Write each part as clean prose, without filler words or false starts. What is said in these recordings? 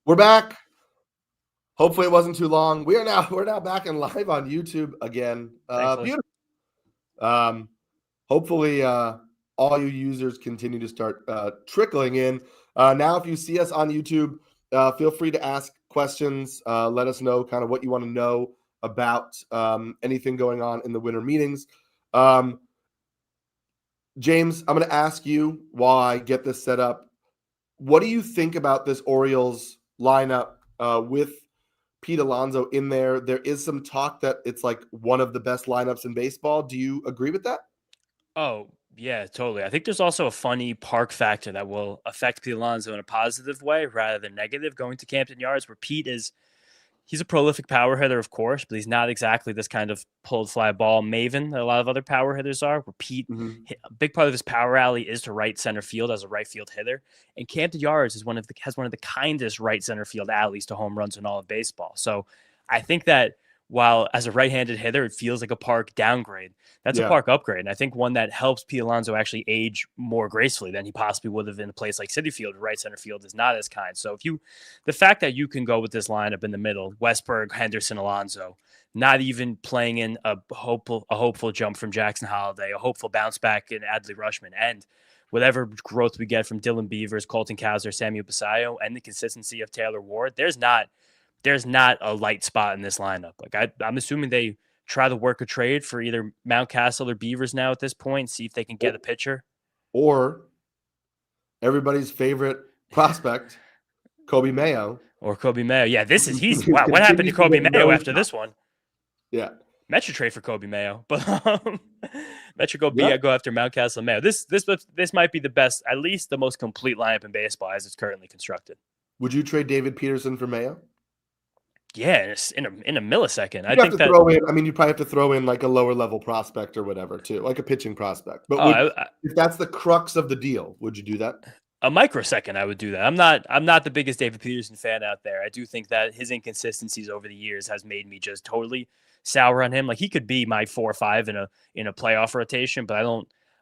We're back. Hopefully it wasn't too long. We're now back and live on YouTube again. Beautiful. Hopefully all you users continue to start trickling in. Now, if you see us on YouTube, feel free to ask questions. Let us know kind of what you want to know about anything going on in the winter meetings. James, I'm going to ask you while I get this set up. What do you think about this Orioles lineup with Pete Alonso in there? There is some talk that it's like one of the best lineups in baseball. Do you agree with that? Oh, yeah, totally. I think there's also a funny park factor that will affect Pete Alonso in a positive way rather than negative going to Camden Yards, where he's a prolific power hitter, of course, but he's not exactly this kind of pulled fly ball maven that a lot of other power hitters are. Where a big part of his power alley is to right center field as a right field hitter, and Camden Yards has one of the kindest right center field alleys to home runs in all of baseball. So I think that while as a right-handed hitter, it feels like a park downgrade, that's a park upgrade. And I think one that helps Pete Alonso actually age more gracefully than he possibly would have in a place like Citi Field. Right center field is not as kind. So the fact that you can go with this lineup in the middle, Westberg, Henderson, Alonso, not even playing in a hopeful jump from Jackson Holiday, a hopeful bounce back in Adley Rushman, and whatever growth we get from Dylan Beavers, Colton Cowser, Samuel Basayo, and the consistency of Taylor Ward, there's not a light spot in this lineup. Like I'm assuming they try to work a trade for either Mountcastle or Beavers now at this point, see if they can get a pitcher. Or everybody's favorite prospect, Kobe Mayo. Yeah, wow. What happened to Kobe Mayo after this one? Yeah. Metro trade for Kobe Mayo, but Metro go after Mountcastle and Mayo. This might be the best, at least the most complete lineup in baseball as it's currently constructed. Would you trade David Peterson for Mayo? Yeah, in a millisecond. I think that throw in. I mean, you probably have to throw in like a lower level prospect or whatever too, like a pitching prospect. But if that's the crux of the deal, would you do that? A microsecond, I would do that. I'm not the biggest David Peterson fan out there. I do think that his inconsistencies over the years has made me just totally sour on him. Like he could be my 4 or 5 in a playoff rotation, but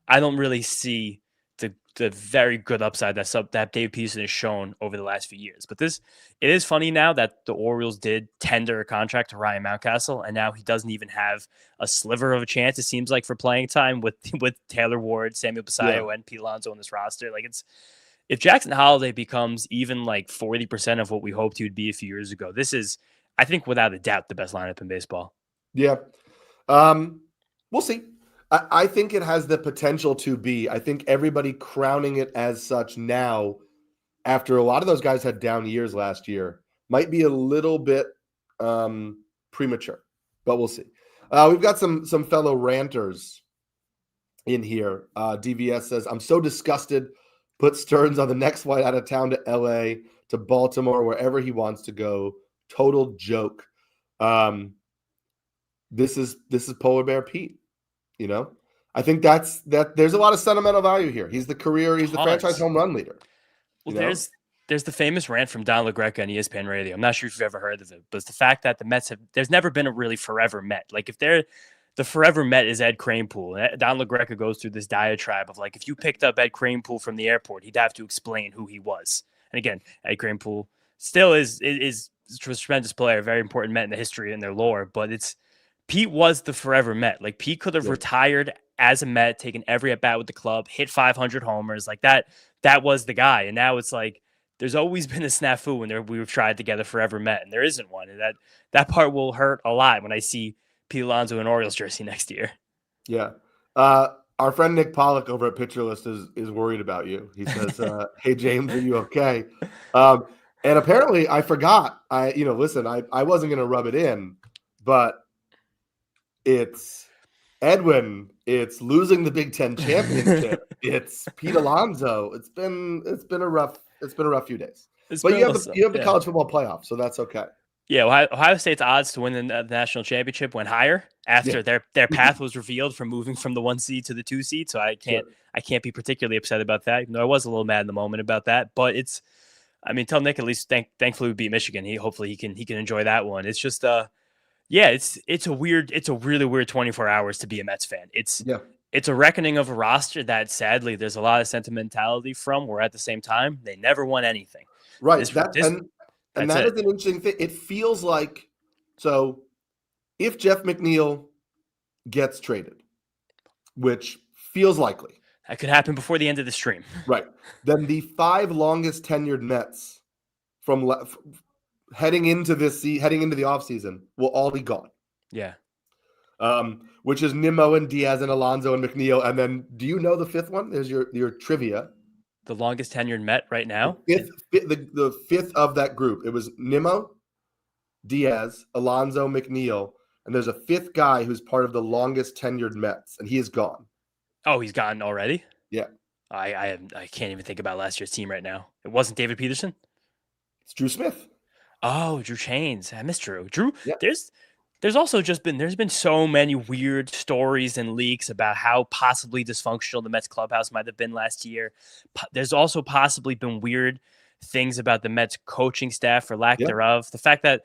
I don't really see the very good upside that Dave Peterson has shown over the last few years. But it is funny now that the Orioles did tender a contract to Ryan Mountcastle, and now he doesn't even have a sliver of a chance, it seems like, for playing time with Taylor Ward, Samuel Basayo, and Pete Alonso on this roster. Like if Jackson Holiday becomes even like 40% of what we hoped he would be a few years ago, this is, I think, without a doubt, the best lineup in baseball. Yeah. We'll see. I think it has the potential to be. I think everybody crowning it as such now, after a lot of those guys had down years last year, might be a little bit premature, but we'll see. We've got some fellow ranters in here. DVS says, I'm so disgusted. Put Stearns on the next flight out of town to LA, to Baltimore, wherever he wants to go. Total joke. This is Polar Bear Pete. You know, I think that there's a lot of sentimental value here. He's the franchise home run leader. Well, there's the famous rant from Don LaGreca on ESPN Radio. I'm not sure if you've ever heard of it, but it's the fact that the Mets there's never been a really forever Met. Like if the forever Met is Ed Kranepool. Don LaGreca goes through this diatribe of like, if you picked up Ed Kranepool from the airport, he'd have to explain who he was. And again, Ed Kranepool still is a tremendous player, very important Met in the history and their lore, but Pete was the forever Met. Like Pete could have retired as a Met, taken every at bat with the club, hit 500 homers like that. That was the guy. And now it's like, there's always been a snafu when we've tried to get a forever Met, and there isn't one. And that part will hurt a lot when I see Pete Alonso in Orioles jersey next year. Yeah. Our friend Nick Pollock over at Pitcher List is worried about you. He says, hey, James, are you okay? And apparently I forgot. Listen, I wasn't going to rub it in, but it's Edwin. It's losing the Big Ten championship. It's Pete Alonso. It's been a rough few days. But you have the college football playoff, so that's okay. Yeah, Ohio State's odds to win the national championship went higher after their path was revealed from moving from the 1 seed to the 2 seed. So I can't be particularly upset about that. Even though I was a little mad in the moment about that, but tell Nick at least thankfully we beat Michigan. Hopefully he can enjoy that one. It's just it's a really weird 24 hours to be a Mets fan. It's a reckoning of a roster that sadly there's a lot of sentimentality from, where at the same time they never won anything. Right. And That's that is it. an interesting thing. It feels like, so if Jeff McNeil gets traded, which feels likely, That could happen before the end of the stream. right, then the 5 longest tenured Mets from heading into the offseason will all be gone. Yeah. Which is Nimmo and Diaz and Alonso and McNeil. And then, do you know the fifth one? There's your trivia. The longest tenured Met right now. The fifth of that group. It was Nimmo, Diaz, Alonso, McNeil, and there's a fifth guy who's part of the longest tenured Mets, and he is gone. Oh, he's gone already? Yeah. I can't even think about last year's team right now. It wasn't David Peterson? It's Drew Smith. Oh, Drew Chains. I miss Drew. Drew, Yeah. there's also there's been so many weird stories and leaks about how possibly dysfunctional the Mets clubhouse might have been last year. There's also possibly been weird things about the Mets coaching staff or lack thereof. The fact that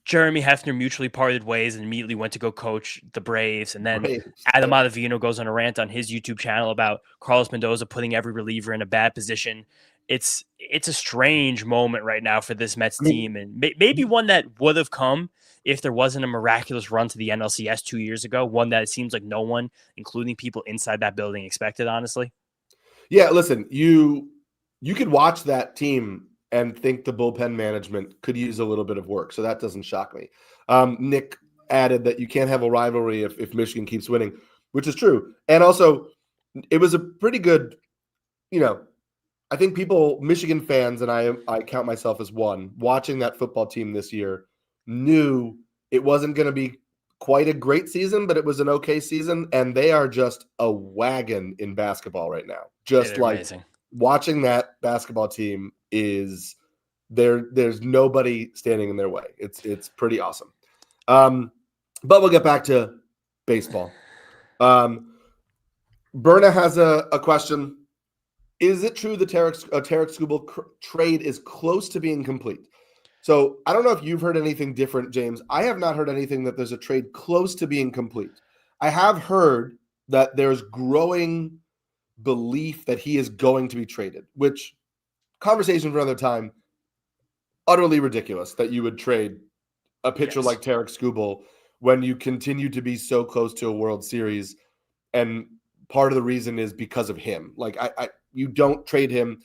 Jeremy Hefner mutually parted ways and immediately went to go coach the Braves. And then Adam Ottavino goes on a rant on his YouTube channel about Carlos Mendoza putting every reliever in a bad position. It's a strange moment right now for this Mets team, and maybe one that would have come if there wasn't a miraculous run to the NLCS 2 years ago, one that it seems like no one, including people inside that building, expected, honestly. Yeah, listen, you could watch that team and think the bullpen management could use a little bit of work, so that doesn't shock me. Nick added that you can't have a rivalry if Michigan keeps winning, which is true. And also, it was a pretty good, I think Michigan fans, and I count myself as one, watching that football team this year, knew it wasn't going to be quite a great season, but it was an okay season, and they are just a wagon in basketball right now. Just like amazing. Watching that basketball team there's nobody standing in their way. It's pretty awesome. But we'll get back to baseball. Berna has a question. Is it true the Tarik Skubal trade is close to being complete? So I don't know if you've heard anything different, James. I have not heard anything that there's a trade close to being complete. I have heard that there's growing belief that he is going to be traded, which, conversation for another time, utterly ridiculous that you would trade a pitcher like Tarik Skubal when you continue to be so close to a World Series. And part of the reason is because of him. Like, you don't trade him.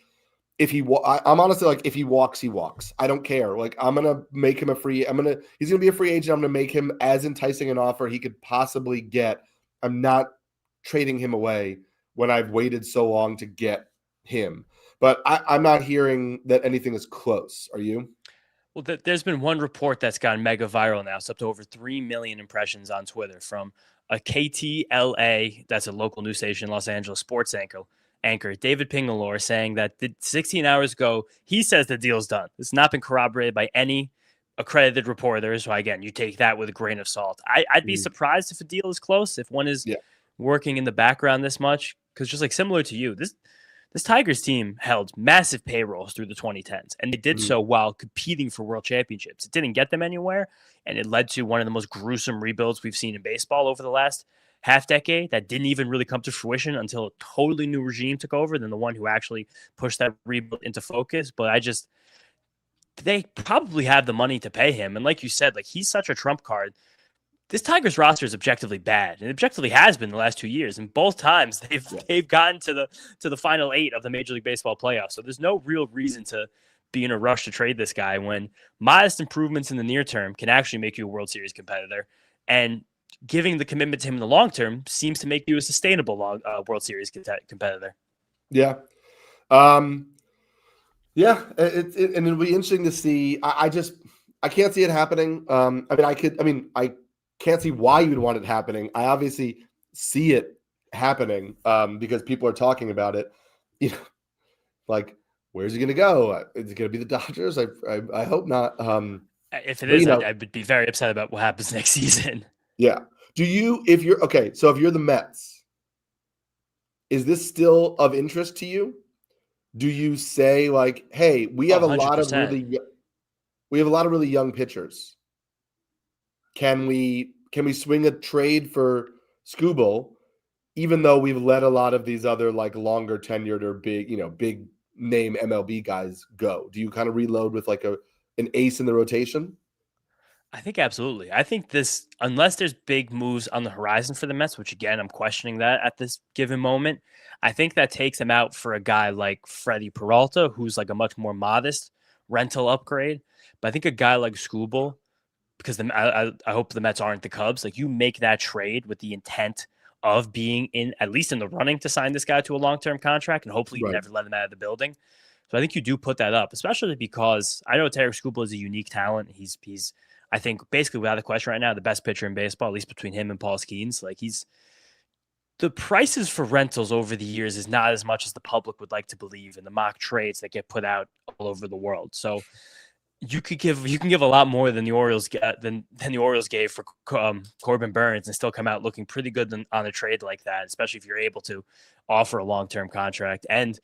I'm honestly like, if he walks, he walks. I don't care. Like, I'm going to make him he's going to be a free agent. I'm going to make him as enticing an offer he could possibly get. I'm not trading him away when I've waited so long to get him. But I'm not hearing that anything is close. Are you? Well, there's been one report that's gone mega viral now. It's up to over 3 million impressions on Twitter from a KTLA, that's a local news station in Los Angeles, sports anchor David Pingalore, saying that 16 hours ago, he says the deal's done. It's not been corroborated by any accredited reporters. So again, you take that with a grain of salt. I'd be surprised if a deal is close, if one is working in the background this much, because just like similar to you, this Tigers team held massive payrolls through the 2010s, and they did so while competing for world championships. It didn't get them anywhere, and it led to one of the most gruesome rebuilds we've seen in baseball over the last half decade that didn't even really come to fruition until a totally new regime took over than the one who actually pushed that rebuild into focus. But they probably have the money to pay him. And like you said, like, he's such a trump card. This Tigers roster is objectively bad, and objectively has been the last 2 years. And both times they've gotten to the final 8 of the Major League Baseball playoffs. So there's no real reason to be in a rush to trade this guy when modest improvements in the near term can actually make you a World Series competitor. And giving the commitment to him in the long term seems to make you a sustainable World Series competitor. Yeah. Yeah, and it'll be interesting to see. I can't see it happening. I can't see why you would want it happening. I obviously see it happening because people are talking about it. Like, where's he going to go? Is it going to be the Dodgers? I hope not. If it is, I would be very upset about what happens next season. Yeah. So if you're the Mets, is this still of interest to you? Do you say, like, hey, we have a lot of really young pitchers. Can we swing a trade for Skubal, even though we've let a lot of these other, like, longer tenured or big name MLB guys go? Do you kind of reload with like an ace in the rotation? I think absolutely. I think this, unless there's big moves on the horizon for the Mets, which again, I'm questioning that at this given moment, I think that takes him out for a guy like Freddie Peralta, who's like a much more modest rental upgrade. But I think a guy like Skubal, because I hope the Mets aren't the Cubs, like you make that trade with the intent of being in at least in the running to sign this guy to a long-term contract, and hopefully you Right. never let him out of the building. So I think you do put that up, especially because I know Tarik Skubal is a unique talent. He's I think basically without a question right now the best pitcher in baseball, at least between him and Paul Skeens. Like he's the prices for rentals over the years is not as much as the public would like to believe in the mock trades that get put out all over the world. So you can give a lot more than the Orioles get than the Orioles gave for Corbin Burns and still come out looking pretty good on a trade like that, especially if you're able to offer a long-term contract. And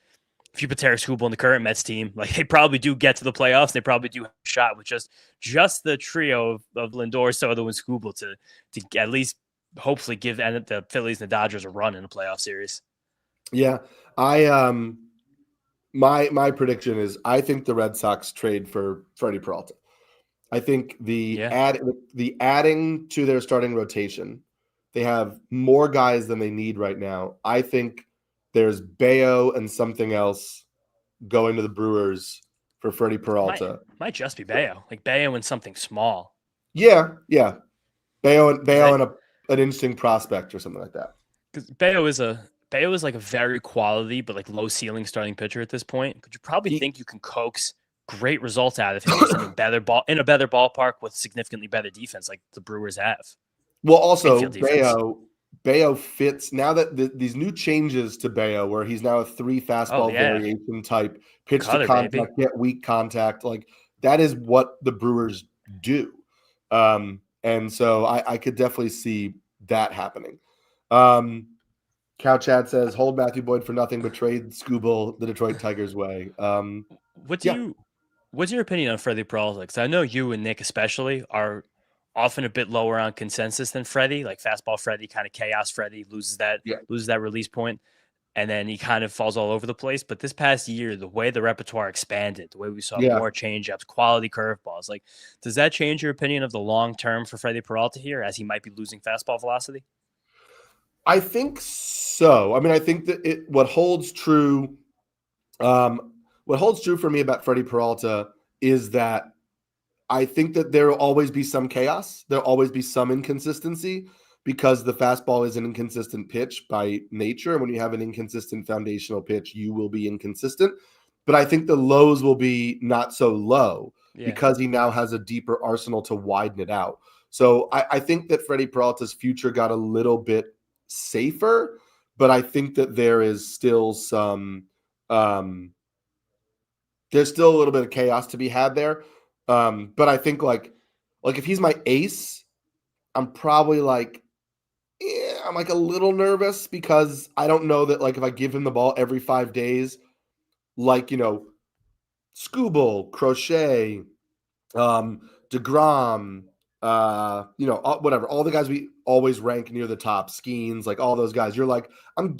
if you put Tarik Skubal in the current Mets team, like they probably do get to the playoffs. They probably do have a shot with just the trio of Lindor, Soto, and Skubal to at least hopefully give the Phillies and the Dodgers a run in the playoff series. Yeah, I my prediction is I think the Red Sox trade for Freddie Peralta. I think the adding to their starting rotation, they have more guys than they need right now. I think there's Bayo and something else going to the Brewers for Freddie Peralta. Might just be Bayo, like Bayo and something small. Yeah. Bayo and an interesting prospect or something like that. Because Bayo is like a very quality but like low ceiling starting pitcher at this point. Could you probably think you can coax great results out of him just in a better ballpark with significantly better defense like the Brewers have? Well, also Bayo fits now that these new changes to Bayo, where he's now a 3 fastball variation type, pitch to contact, baby. Get weak contact. Like that is what the Brewers do. And so I could definitely see that happening. Cow Chad says, hold Matthew Boyd for nothing, but trade Skubal the Detroit Tigers way. What's your opinion on Freddie Peralta? Because I know you and Nick especially are often a bit lower on consensus than Freddie, like fastball Freddie, kind of chaos Freddie, loses that release point, and then he kind of falls all over the place. But this past year, the way the repertoire expanded, the way we saw more changeups, quality curveballs, like does that change your opinion of the long term for Freddie Peralta here, as he might be losing fastball velocity? I think so. I mean, I think that what holds true for me about Freddie Peralta is that I think that there will always be some chaos. There'll always be some inconsistency because the fastball is an inconsistent pitch by nature. And when you have an inconsistent foundational pitch, you will be inconsistent. But I think the lows will be not so low because he now has a deeper arsenal to widen it out. So I think that Freddie Peralta's future got a little bit safer, but I think that there is still some there's still a little bit of chaos to be had there. But I think like if he's my ace, I'm probably I'm like a little nervous because I don't know that like if I give him the ball every 5 days, like Skubal, Crochet, DeGrom, whatever, all the guys we always rank near the top, Skeens, like all those guys, you're like, I'm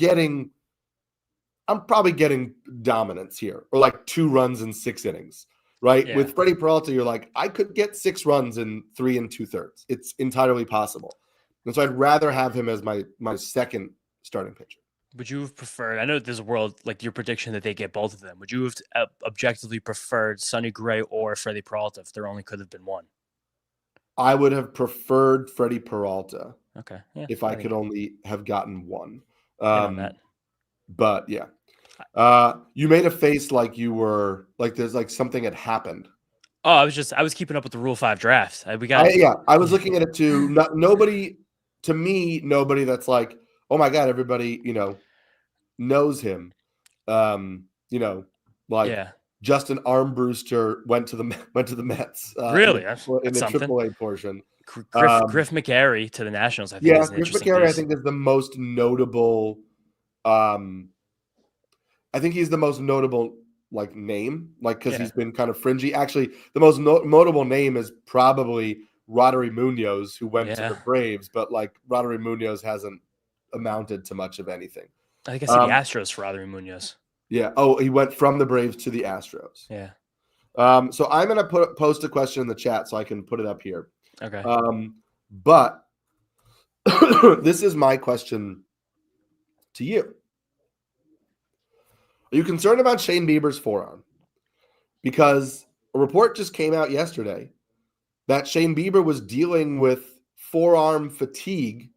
probably getting dominance here, or like 2 runs in 6 innings, right? Yeah. With Freddie Peralta, you're like, I could get 6 runs in 3 2/3. It's entirely possible. And so I'd rather have him as my second starting pitcher. Would you have preferred, I know there's a world, like your prediction that they get both of them, would you have objectively preferred Sonny Gray or Freddie Peralta if there only could have been one? I would have preferred Freddie Peralta. Okay. Yeah, if I could only have gotten one. But yeah. You made a face like you were like there's like something had happened. Oh, I was keeping up with the Rule 5 draft. I was looking at it too. Nobody that's like, oh my God, everybody, knows him. Justin Armbruster went to the Mets. Really? In the AAA portion. Griff McGarry to the Nationals, I think. Yeah, Griff McGarry, I think, is the most notable. I think he's the most notable name, because he's been kind of fringy. Actually, the most notable name is probably Roddery Munoz, who went to the Braves, but Roddery Munoz hasn't amounted to much of anything. I think I see the Astros for Roddery Munoz. Yeah. Oh, he went from the Braves to the Astros. Yeah. So I'm going to post a question in the chat so I can put it up here. Okay. But this is my question to you. Are you concerned about Shane Bieber's forearm? Because a report just came out yesterday that Shane Bieber was dealing with forearm fatigue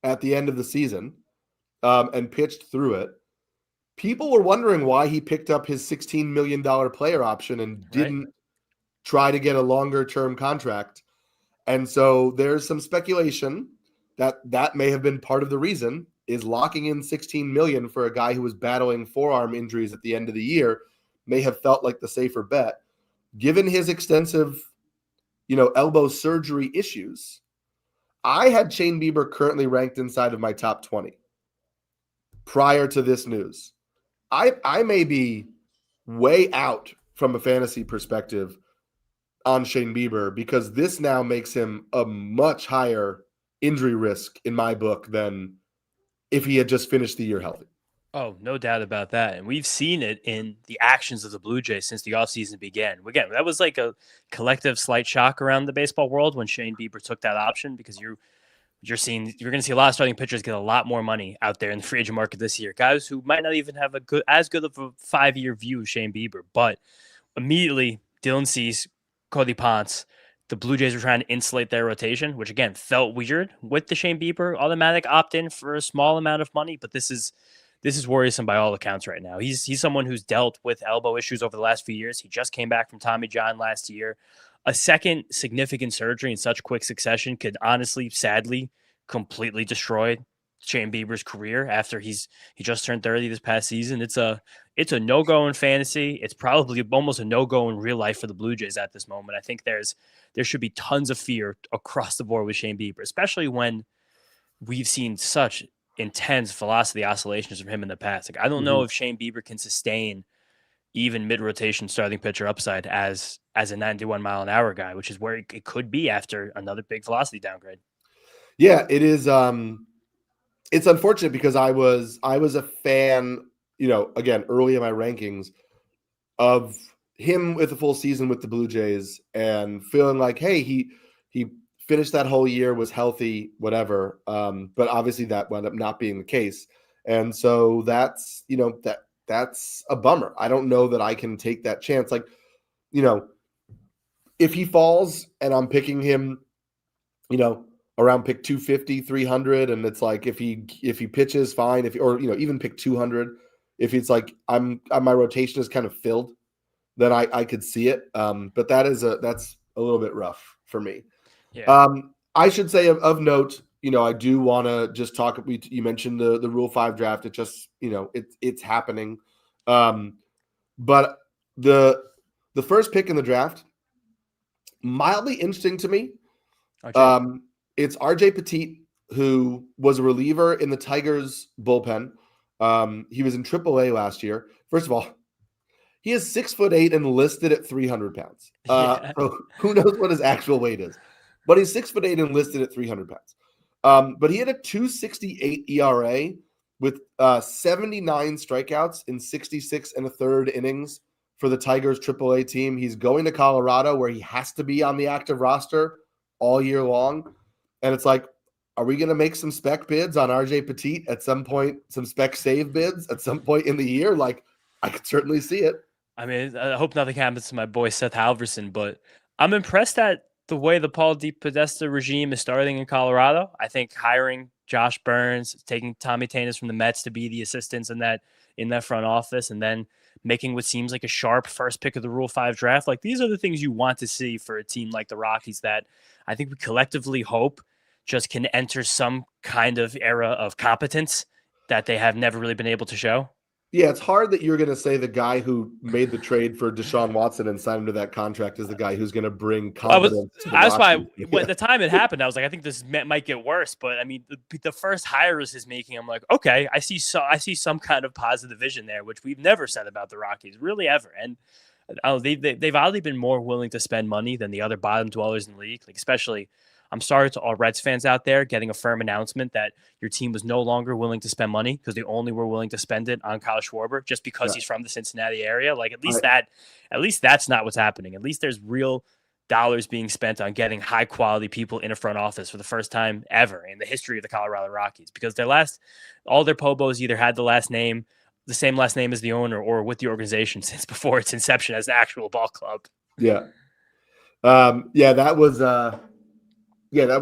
at the end of the season and pitched through it. People were wondering why he picked up his $16 million player option and didn't try to get a longer-term contract. And so there's some speculation that that may have been part of the reason, is locking in $16 million for a guy who was battling forearm injuries at the end of the year may have felt like the safer bet. Given his extensive, elbow surgery issues, I had Shane Bieber currently ranked inside of my top 20 prior to this news. I may be way out from a fantasy perspective on Shane Bieber because this now makes him a much higher injury risk in my book than if he had just finished the year healthy. Oh, no doubt about that. And we've seen it in the actions of the Blue Jays since the offseason began. Again, that was like a collective slight shock around the baseball world when Shane Bieber took that option, because you're going to see a lot of starting pitchers get a lot more money out there in the free agent market this year. Guys who might not even have as good of a 5-year view of Shane Bieber, but immediately Dylan Cease, Cody Ponce, the Blue Jays were trying to insulate their rotation, which again felt weird with the Shane Bieber automatic opt-in for a small amount of money. But this is worrisome by all accounts right now. He's someone who's dealt with elbow issues over the last few years. He just came back from Tommy John last year. A second significant surgery in such quick succession could honestly, sadly, completely destroy Shane Bieber's career after he just turned 30 this past season. It's a no-go in fantasy. It's probably almost a no-go in real life for the Blue Jays at this moment. I think there should be tons of fear across the board with Shane Bieber, especially when we've seen such intense velocity oscillations from him in the past. Like, I don't know if Shane Bieber can sustain even mid-rotation starting pitcher upside as a 91 mile an hour guy, which is where it could be after another big velocity downgrade. Yeah, it is. It's unfortunate because I was a fan, again, early in my rankings of him with a full season with the Blue Jays and feeling like, hey, he finished that whole year, was healthy, whatever. But obviously that wound up not being the case. And so that's, that's a bummer. I don't know that I can take that chance. Like, if he falls and I'm picking him, around pick 250, 300, and it's like if he pitches, fine. Even pick 200, if it's like my rotation is kind of filled, then I could see it. But that's a little bit rough for me. Yeah. I should say of note, I do want to just talk. You mentioned the Rule 5 draft. It just, it's happening. But the first pick in the draft, mildly interesting to me. Okay. It's RJ Petit, who was a reliever in the Tigers bullpen. He was in AAA last year. First of all, he is 6'8" and listed at 300 pounds. So who knows what his actual weight is, but he's 6'8" and listed at 300 pounds. But he had a 2.68 ERA with 79 strikeouts in 66 and a third innings for the Tigers AAA team. He's going to Colorado, where he has to be on the active roster all year long. And it's like, are we going to make some spec bids on RJ Petit at some point, some spec save bids at some point in the year? Like, I could certainly see it. I mean, I hope nothing happens to my boy Seth Halverson, but I'm impressed at the way the Paul DePodesta regime is starting in Colorado. I think hiring Josh Burns, taking Tommy Tanis from the Mets to be the assistants in that front office, and then making what seems like a sharp first pick of the Rule 5 draft. Like, these are the things you want to see for a team like the Rockies that I think we collectively hope just can enter some kind of era of competence that they have never really been able to show. Yeah, it's hard that you're going to say the guy who made the trade for Deshaun Watson and signed him to that contract is the guy who's going to bring confidence to the That's why Rockies. when the time it happened, I was like, I think this might get worse. But I mean, the first hires he's making, I'm like, okay, I see some kind of positive vision there, which we've never said about the Rockies, really ever. And they've oddly been more willing to spend money than the other bottom dwellers in the league, like especially I'm sorry to all Reds fans out there getting a firm announcement that your team was no longer willing to spend money because they only were willing to spend it on Kyle Schwarber just because Yeah. he's from the Cincinnati area. Like at least that's not what's happening. At least there's real dollars being spent on getting high quality people in a front office for the first time ever in the history of the Colorado Rockies, because all their Pobos either had the same last name as the owner or with the organization since before its inception as an actual ball club. Yeah. That was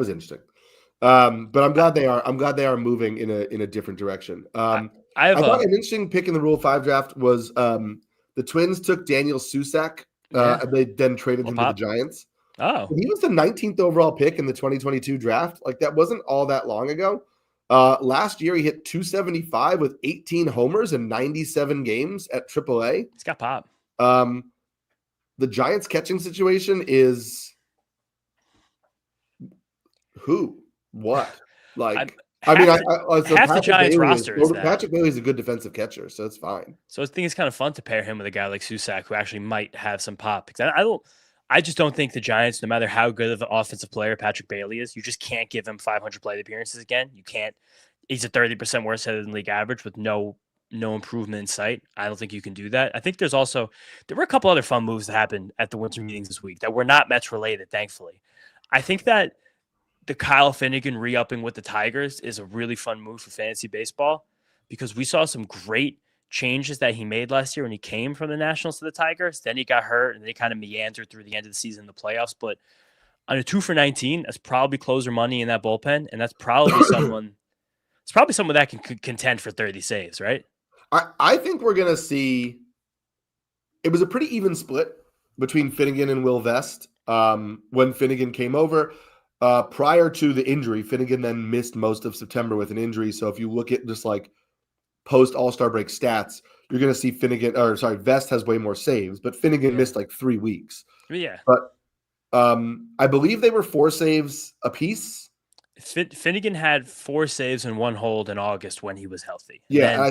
interesting. But I'm glad they are moving in a different direction. I thought an interesting pick in the Rule 5 draft was the Twins took Daniel Susac, and they then traded him to the Giants. Oh, he was the 19th overall pick in the 2022 draft. Like, that wasn't all that long ago. Last year he hit 275 with 18 homers in 97 games at AAA. He's got pop. The Giants catching situation is who? What? Like, the Giants roster is that. Patrick Bailey is a good defensive catcher, so it's fine. So I think it's kind of fun to pair him with a guy like Susac, who actually might have some pop. Because I just don't think the Giants, no matter how good of an offensive player Patrick Bailey is, you just can't give him 500 plate appearances again. You can't. He's a 30% worse hitter than league average with no improvement in sight. I don't think you can do that. I think there were a couple other fun moves that happened at the winter meetings this week that were not Mets related, thankfully. I think that the Kyle Finnegan re-upping with the Tigers is a really fun move for fantasy baseball, because we saw some great changes that he made last year when he came from the Nationals to the Tigers. Then he got hurt and they kind of meandered through the end of the season in the playoffs. But on a 2 for 19, that's probably closer money in that bullpen. And that's probably someone that can contend for 30 saves, right? I think we're going to see, it was a pretty even split between Finnegan and Will Vest when Finnegan came over. Prior to the injury, Finnegan then missed most of September with an injury. So if you look at just like post All-Star break stats, you're going to see Vest has way more saves, but Finnegan missed like 3 weeks. Yeah. But I believe they were 4 saves apiece. Finnegan had 4 saves and 1 hold in August when he was healthy. Yeah, and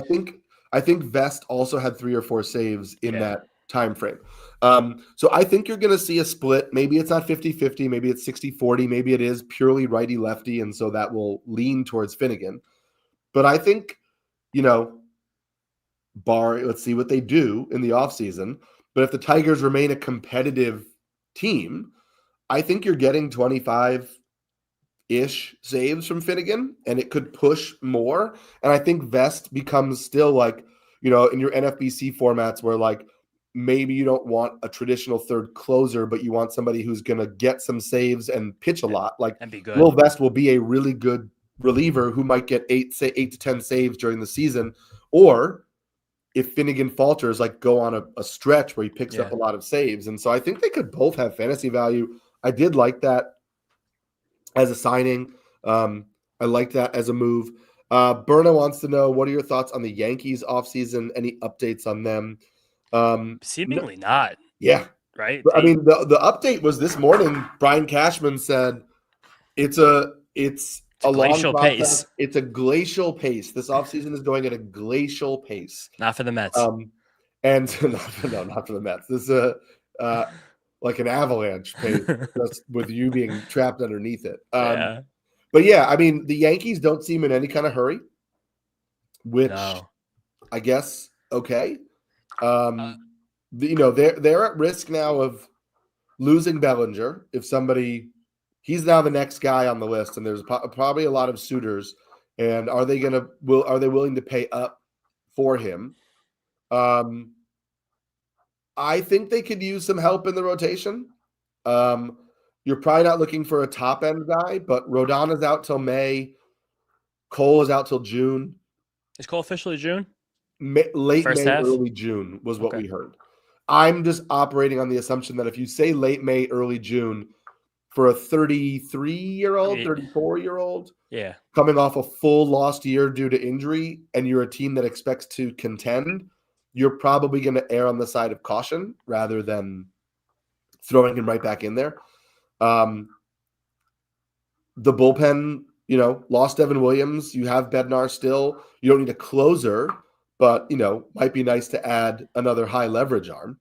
I think Vest also had 3 or 4 saves in that time frame. So I think you're going to see a split. Maybe it's not 50-50, maybe it's 60-40, maybe it is purely righty-lefty, and so that will lean towards Finnegan. But I think, let's see what they do in the offseason. But if the Tigers remain a competitive team, I think you're getting 25-ish saves from Finnegan, and it could push more. And I think Vest becomes still like, in your NFBC formats where like maybe you don't want a traditional third closer, but you want somebody who's going to get some saves and pitch a lot. Like, and be good. Will Vest will be a really good reliever who might get 8 to 10 saves during the season. Or if Finnegan falters, like go on a stretch where he picks up a lot of saves. And so I think they could both have fantasy value. I did like that as a signing. I like that as a move. Berna wants to know, what are your thoughts on the Yankees offseason? Any updates on them? Seemingly not. Yeah. Right? I mean, the update was this morning. Brian Cashman said it's a glacial long pace. It's a glacial pace. This offseason is going at a glacial pace. Not for the Mets. And no, not for the Mets. This is like an avalanche pace, just with you being trapped underneath it. But yeah, I mean, the Yankees don't seem in any kind of hurry, which I guess okay. They're at risk now of losing Bellinger. He's now the next guy on the list, and there's probably a lot of suitors. And are they willing to pay up for him? I think they could use some help in the rotation. You're probably not looking for a top end guy, but Rodon is out till May. Cole is out till June. Is Cole officially June? Late May, early June was what we heard. I'm just operating on the assumption that if you say late May, early June for a 33-year-old, 34-year-old, coming off a full lost year due to injury, and you're a team that expects to contend, you're probably going to err on the side of caution rather than throwing him right back in there. The bullpen, lost Evan Williams. You have Bednar still. You don't need a closer, but, might be nice to add another high leverage arm.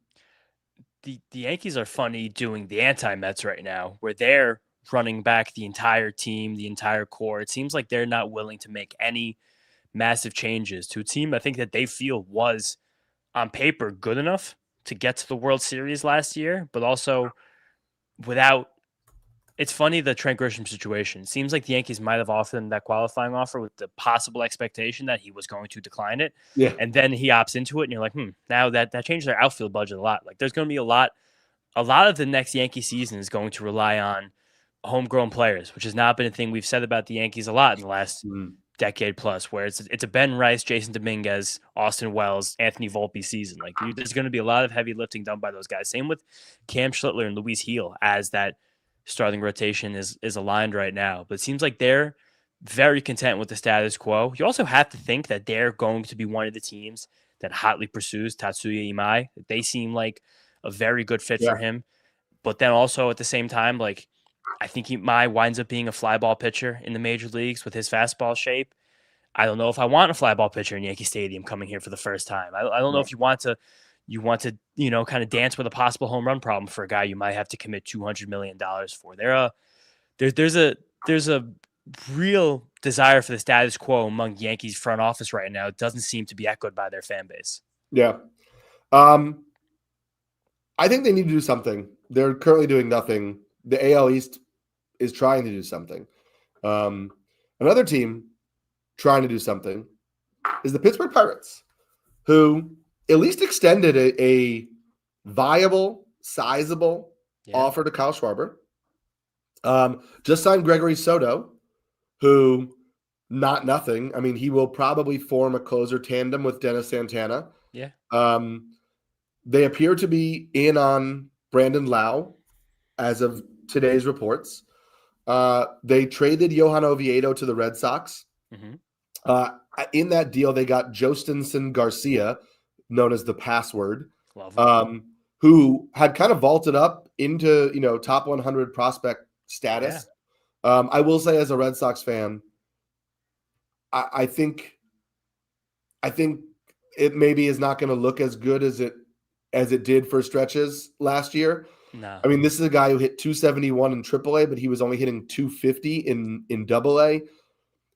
The Yankees are funny doing the anti-Mets right now, where they're running back the entire team, the entire core. It seems like they're not willing to make any massive changes to a team I think that they feel was on paper good enough to get to the World Series last year, but also without. It's funny, the Trent Grisham situation. It seems like the Yankees might have offered him that qualifying offer with the possible expectation that he was going to decline it. Yeah. And then he opts into it, and you're like, now that changed their outfield budget a lot. Like, there's going to be a lot of the next Yankee season is going to rely on homegrown players, which has not been a thing we've said about the Yankees a lot in the last decade plus, where it's a Ben Rice, Jason Dominguez, Austin Wells, Anthony Volpe season. Like, there's going to be a lot of heavy lifting done by those guys. Same with Cam Schlittler and Luis Heel, as that starting rotation is aligned right now. But it seems like they're very content with the status quo. You also have to think that they're going to be one of the teams that hotly pursues Tatsuya Imai. They seem like a very good fit for him. But then also at the same time, like, I think Imai winds up being a fly ball pitcher in the major leagues with his fastball shape. I don't know if I want a fly ball pitcher in Yankee Stadium coming here for the first time. I don't know if you want to, kind of dance with a possible home run problem for a guy you might have to commit $200 million for. There's a real desire for the status quo among Yankees front office right now. It doesn't seem to be echoed by their fan base. Yeah. I think they need to do something. They're currently doing nothing. The AL East is trying to do something. Another team trying to do something is the Pittsburgh Pirates, who at least extended a viable, sizable offer to Kyle Schwarber. Just signed Gregory Soto, who not nothing. I mean, he will probably form a closer tandem with Dennis Santana. Yeah. They appear to be in on Brandon Lau as of today's reports. They traded Johan Oviedo to the Red Sox. Mm-hmm. In that deal, they got Jostinson Garcia, known as the Password, who had kind of vaulted up into top 100 prospect status. Yeah. I will say, as a Red Sox fan, I think it maybe is not going to look as good as it did for stretches last year. No. I mean, this is a guy who hit 271 in AAA, but he was only hitting 250 in AA.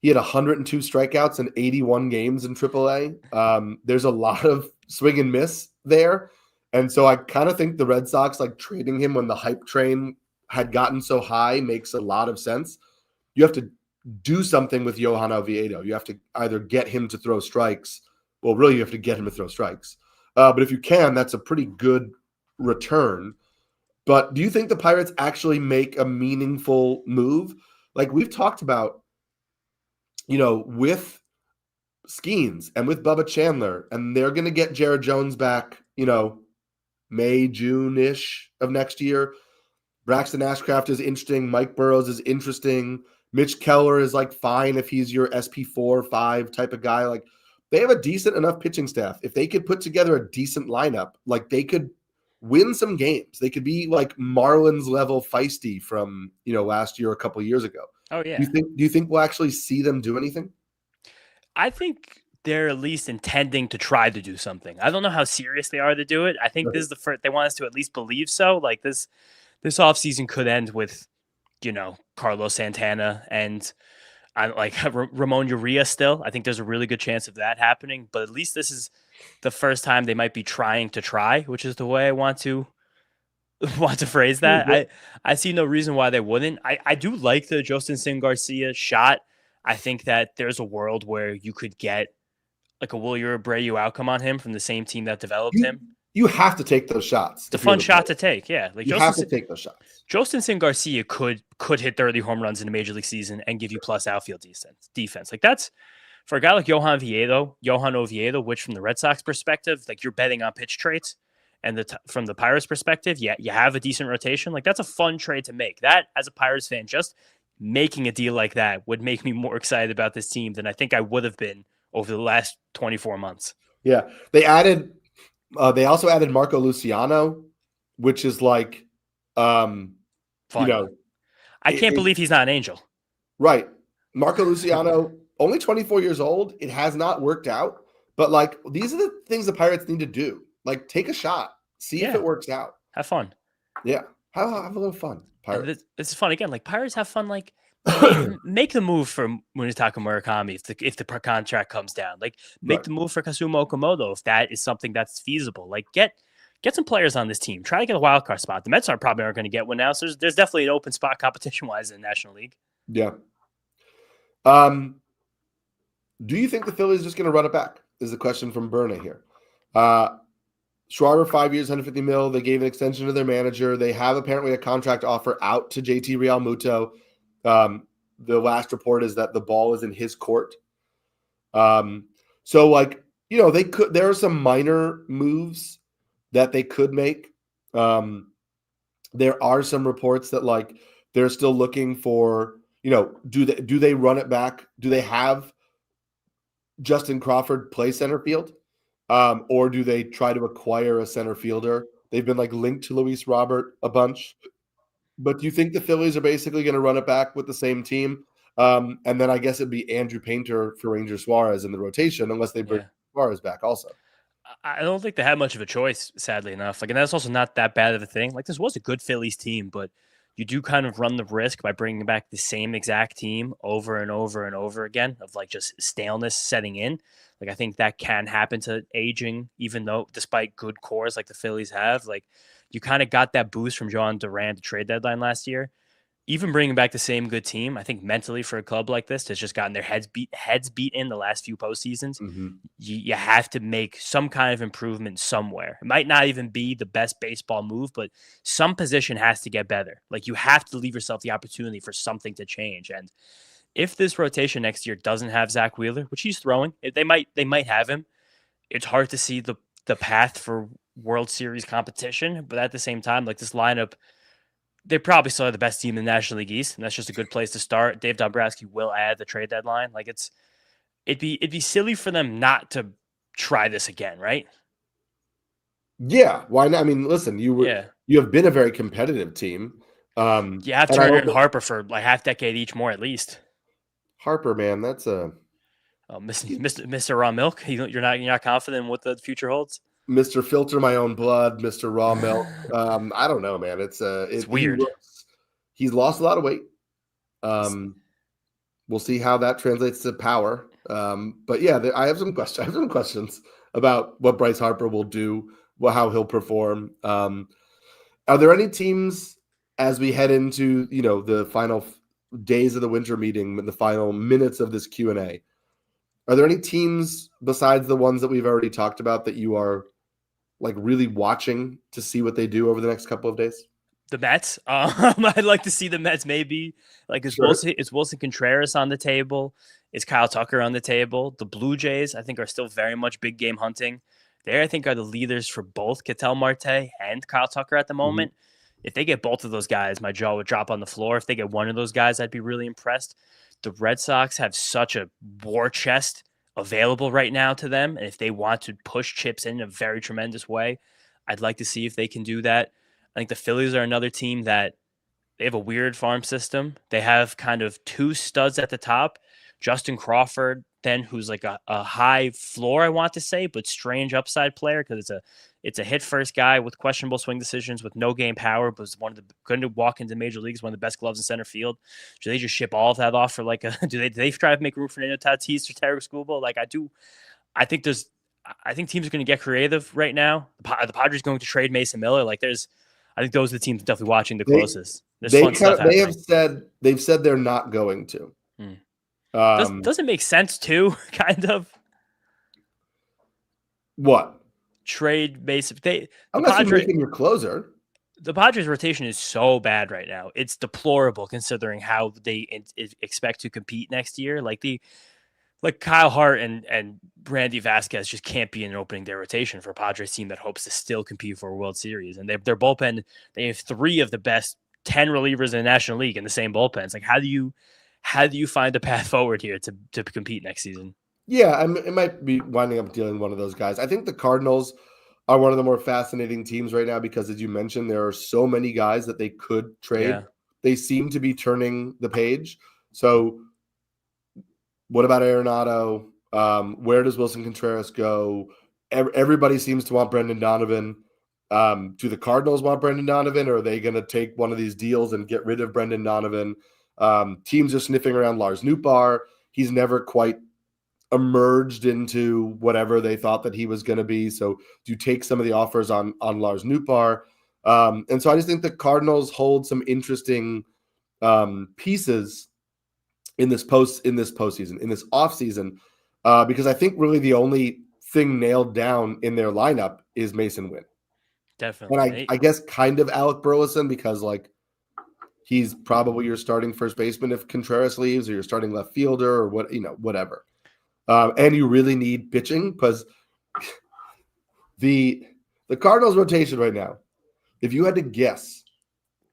He had 102 strikeouts in 81 games in AAA. There's a lot of swing and miss there. And so I kind of think the Red Sox, like, trading him when the hype train had gotten so high, makes a lot of sense. You have to do something with Johan Oviedo. You have to either get him to throw strikes. Well, really, you have to get him to throw strikes. But if you can, that's a pretty good return. But do you think the Pirates actually make a meaningful move? Like we've talked about, with Skeens and with Bubba Chandler, and they're going to get Jared Jones back, May, June-ish of next year. Braxton Ashcraft is interesting. Mike Burrows is interesting. Mitch Keller is like fine if he's your SP4, 5 type of guy. Like, they have a decent enough pitching staff. If they could put together a decent lineup, like, they could win some games. They could be like Marlins level feisty from, last year, a couple of years ago. Oh yeah. Do you think we'll actually see them do anything? I think they're at least intending to try to do something. I don't know how serious they are to do it. I think this is the first, they want us to at least believe so. Like, this offseason could end with, Carlos Santana and Ramon Urias still. I think there's a really good chance of that happening, but at least this is the first time they might be trying to try, which is the way I want to phrase that. Mm-hmm. I see no reason why they wouldn't. I do like the Jostinson Garcia shot. I think that there's a world where you could get like a Wilyer Abreu outcome on him from the same team that developed him. You have to take those shots. It's a fun shot to take, yeah. Like, you have to take those shots. Jostinson Garcia could hit 30 home runs in a major league season and give you plus outfield defense. Like, that's for a guy like Johan Oviedo, which from the Red Sox perspective, like, you're betting on pitch traits, and from the Pirates perspective, yeah, you have a decent rotation. Like, that's a fun trade to make. That, as a Pirates fan, just making a deal like that would make me more excited about this team than I think I would have been over the last 24 months. Yeah, they also added Marco Luciano, which is like, Fun. I can't believe he's not an Angel. Right. Marco Luciano, only 24 years old. It has not worked out, but like, these are the things the Pirates need to do. Like, take a shot, see if it works out. Have fun. Yeah. Have a little fun, And Pirates. this is fun again. Like Pirates have fun. Like make the move for Munetaka Murakami if the contract comes down. Like make Right. the move for Kazuma Okamoto if that is something that's feasible. Like get some players on this team. Try to get a wild card spot. The Mets probably aren't going to get one now. So there's definitely an open spot competition wise in the National League. Yeah. Do you think the Phillies are just going to run it back? Is the question from Berna here. Schwarber, 5 years, 150 mil. They gave an extension to their manager. They have apparently a contract offer out to JT Realmuto. The last report is that the ball is in his court. So like, they could, there are some minor moves that they could make. There are some reports that like they're still looking for, do they run it back? Do they have Justin Crawford play center field? Or do they try to acquire a center fielder? They've been like linked to Luis Robert a bunch. But do you think the Phillies are basically going to run it back with the same team? And then I guess it'd be Andrew Painter for Ranger Suarez in the rotation, unless they bring Suarez back also. I don't think they had much of a choice, sadly enough. Like, and that's also not that bad of a thing. Like, this was a good Phillies team, but you do kind of run the risk by bringing back the same exact team over and over and over again of like just staleness setting in. Like, I think that can happen to aging, even though despite good cores like the Phillies have, like you kind of got that boost from John Duran to trade deadline last year. Even bringing back the same good team, I think mentally for a club like this that's just gotten their heads beat in the last few postseasons, you have to make some kind of improvement somewhere. It might not even be the best baseball move, but some position has to get better. Like you have to leave yourself the opportunity for something to change. And if this rotation next year doesn't have Zach Wheeler, which he's throwing, they might have him. It's hard to see the path for World Series competition, but at the same time, like this lineup, they probably still have the best team in the National League East, and that's just a good place to start. Dave Dombrowski will add the trade deadline. Like it'd be silly for them not to try this again, right? Yeah, why not? I mean, listen, you have been a very competitive team. You have Turner and Harper for like half decade each more at least. Harper, man, that's Mr. Raw Milk. You're not confident in what the future holds. Mr. Filter My Own Blood, Mr. Raw Milk. I don't know, man. It's weird. He's lost a lot of weight. We'll see how that translates to power. But yeah, I have some questions. I have some questions about what Bryce Harper will do, how he'll perform. Are there any teams as we head into the final days of the winter meeting, the final minutes of this Q&A? Are there any teams besides the ones that we've already talked about that you are like really watching to see what they do over the next couple of days? The Mets. I'd like to see the Mets maybe. Like is Wilson Contreras on the table? Is Kyle Tucker on the table? The Blue Jays, I think, are still very much big game hunting. They, I think, are the leaders for both Ketel Marte and Kyle Tucker at the moment. If they get both of those guys, my jaw would drop on the floor. If they get one of those guys, I'd be really impressed. The Red Sox have such a war chest available right now to them. And if they want to push chips in a very tremendous way, I'd like to see if they can do that. I think the Phillies are another team that they have a weird farm system. They have kind of two studs at the top, Justin Crawford, then who's like a high floor, I want to say, but strange upside player because it's a hit first guy with questionable swing decisions with no game power, but was going to walk into major leagues, one of the best gloves in center field. Do they just ship all of that off for like do they try to make room for Fernando Tatis or Tarik Skubal? Like I think teams are going to get creative right now. The Padres going to trade Mason Miller. Like I think those are the teams definitely watching the closest. There's fun stuff happening. They've said they're not going to. Does it make sense too? Kind of. What? Trade Mason. Unless you're making your closer. The Padres rotation is so bad right now. It's deplorable considering how they expect to compete next year. Like Kyle Hart and Randy Vasquez just can't be in an opening day rotation for a Padres team that hopes to still compete for a World Series. And their bullpen, they have 3 of the best 10 relievers in the National League in the same bullpens. Like how do you find a path forward here to compete next season? Yeah, it might be winding up dealing one of those guys. I think the Cardinals are one of the more fascinating teams right now because, as you mentioned, there are so many guys that they could trade. Yeah. They seem to be turning the page. So what about Arenado? Where does Wilson Contreras go? Everybody seems to want Brendan Donovan. Do the Cardinals want Brendan Donovan, or are they going to take one of these deals and get rid of Brendan Donovan? Teams are sniffing around Lars Nootbaar. He's never quite emerged into whatever they thought that he was going to be. So do you take some of the offers on Lars Nootbaar? And so I just think the Cardinals hold some interesting pieces in this postseason, in this offseason, because I think really the only thing nailed down in their lineup is Mason Wynn. Definitely. And I guess kind of Alec Burleson, because like he's probably your starting first baseman if Contreras leaves, or your starting left fielder, or whatever. And you really need pitching, because the Cardinals rotation right now, if you had to guess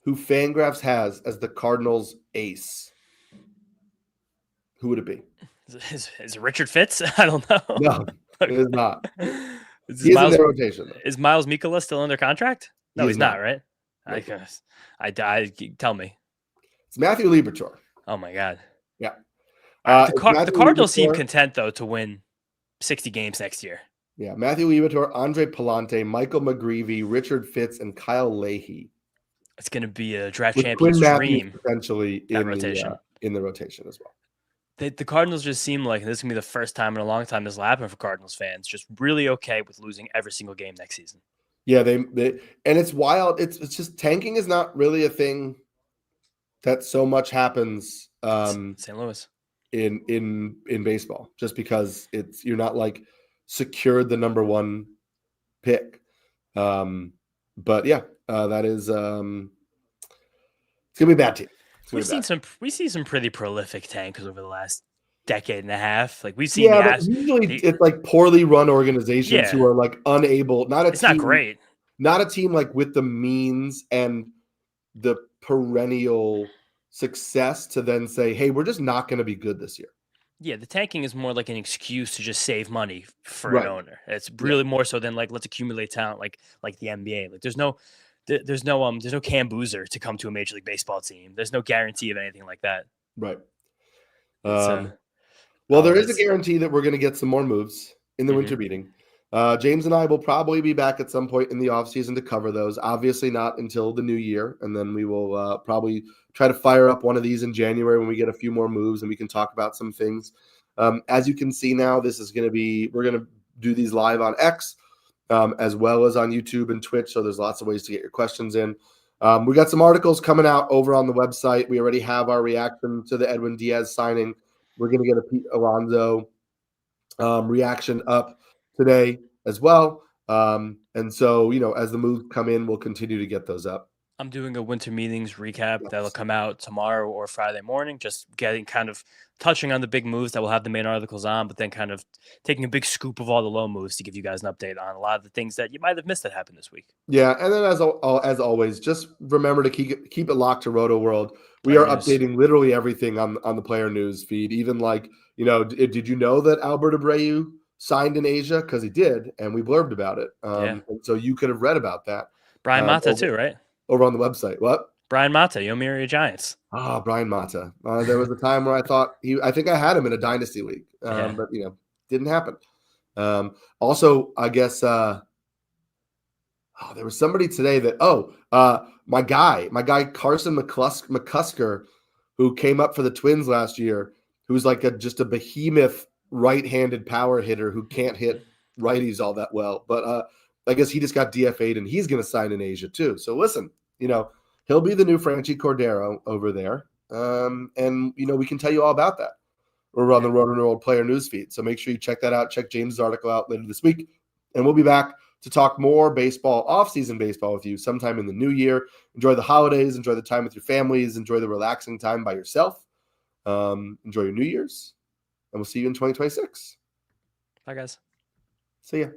who Fangraphs has as the Cardinals ace, who would it be? Is it Richard Fitz? I don't know. No, it is not. Is He is in their rotation, though. Is Miles Mikola still under contract? No, he's not, right? No. Tell me. It's Matthew Liberatore. Oh my God. Yeah. The Cardinals seem content though to win 60 games next year. Yeah, Matthew Liberatore, Andre Palante, Michael McGreevy, Richard Fitz, and Kyle Leahy. It's going to be a draft with champion's dream. Potentially in the rotation as well. The Cardinals just seem like this is going to be the first time in a long time this will happen for Cardinals fans. Just really okay with losing every single game next season. Yeah, they and it's wild. It's just tanking is not really a thing that so much happens St. Louis in baseball, just because you're not like secured the number one pick. But yeah, that is it's gonna be a bad team. We've seen some pretty prolific tankers over the last decade and a half. Like we've seen usually it's like poorly run organizations who are like unable, not great. Not a team like with the means and the perennial success to then say, hey, we're just not going to be good this year. Yeah, the tanking is more like an excuse to just save money for an owner. It's really more so than like let's accumulate talent like the NBA. Like there's no Cam Boozer to come to a Major League Baseball team. There's no guarantee of anything like that. Right. Well, there is a guarantee that we're going to get some more moves in the winter meeting. James and I will probably be back at some point in the offseason to cover those. Obviously not until the new year. And then we will probably try to fire up one of these in January when we get a few more moves and we can talk about some things. As you can see now, we're going to do these live on X as well as on YouTube and Twitch. So there's lots of ways to get your questions in. We got some articles coming out over on the website. We already have our reaction to the Edwin Diaz signing. We're going to get a Pete Alonso reaction up today as well. And so, as the moves come in, we'll continue to get those up. I'm doing a winter meetings recap that'll come out tomorrow or Friday morning, just touching on the big moves that we'll have the main articles on, but then kind of taking a big scoop of all the low moves to give you guys an update on a lot of the things that you might have missed that happened this week. Yeah, and then as always, just remember to keep it locked to Rotoworld. We are updating literally everything on the player news feed. Even like, did you know that Albert Abreu signed in Asia? Because he did, and we blurbed about it. And so you could have read about that. Brian Mata too, right? Over on the website. What? Brian Mata, Yomiuri Giants. Brian Mata. There was a time where I think I had him in a dynasty league, but didn't happen. Also, I guess there was somebody today that my guy Carson McCusker, who came up for the Twins last year, who's like just a behemoth right-handed power hitter who can't hit righties all that well, but I guess he just got DFA'd and he's going to sign in Asia too. So listen, he'll be the new Franchi Cordero over there. And we can tell you all about that. We're on the Rotoworld player news feed. So make sure you check that out. Check James' article out later this week. And we'll be back to talk more baseball, off-season baseball with you sometime in the new year. Enjoy the holidays. Enjoy the time with your families. Enjoy the relaxing time by yourself. Enjoy your New Year's. And we'll see you in 2026. Bye, guys. See ya.